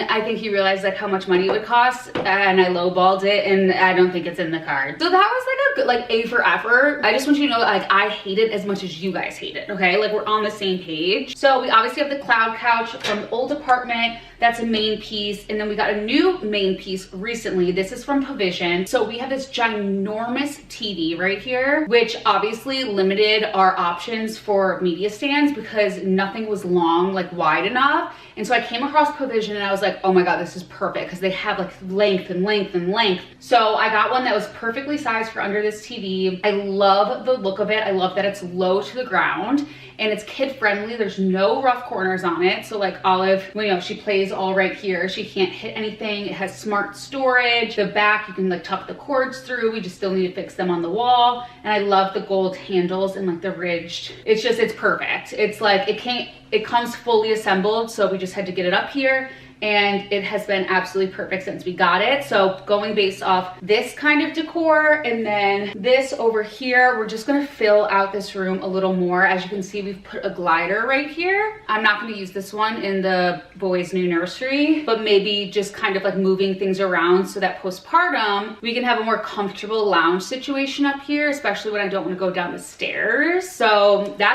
I think he realized like how much money it would cost, and I lowballed it, and I don't think it's in the card. So that was like a good, like A for effort. I just want you to know that like I hate it as much as you guys hate it, okay? Like we're on the same page. So we obviously have the cloud couch from the old apartment. That's a main piece. And then we got a new main piece recently. This is from POVISON. So we have this ginormous TV right here, which obviously limited our options for media stands because nothing was long, like wide enough. And so I came across POVISON and I was like, oh my God, this is perfect because they have like length and length and length. So I got one that was perfectly sized for under this TV. I love the look of it. I love that it's low to the ground and it's kid friendly. There's no rough corners on it. So like Olive, you know, she plays all right here. She can't hit anything. It has smart storage. The back, you can like tuck the cords through. We just still need to fix them on the wall. And I love the gold handles and like the ridged. It's just, it's perfect. It's like, it comes fully assembled. So we just had to get it up here. And it has been absolutely perfect since we got it. So going based off this kind of decor and then this over here, we're just gonna fill out this room a little more. As you can see, we've put a glider right here. I'm not gonna use this one in the boys' new nursery, but maybe just kind of like moving things around so that postpartum, we can have a more comfortable lounge situation up here, especially when I don't wanna go down the stairs. So that's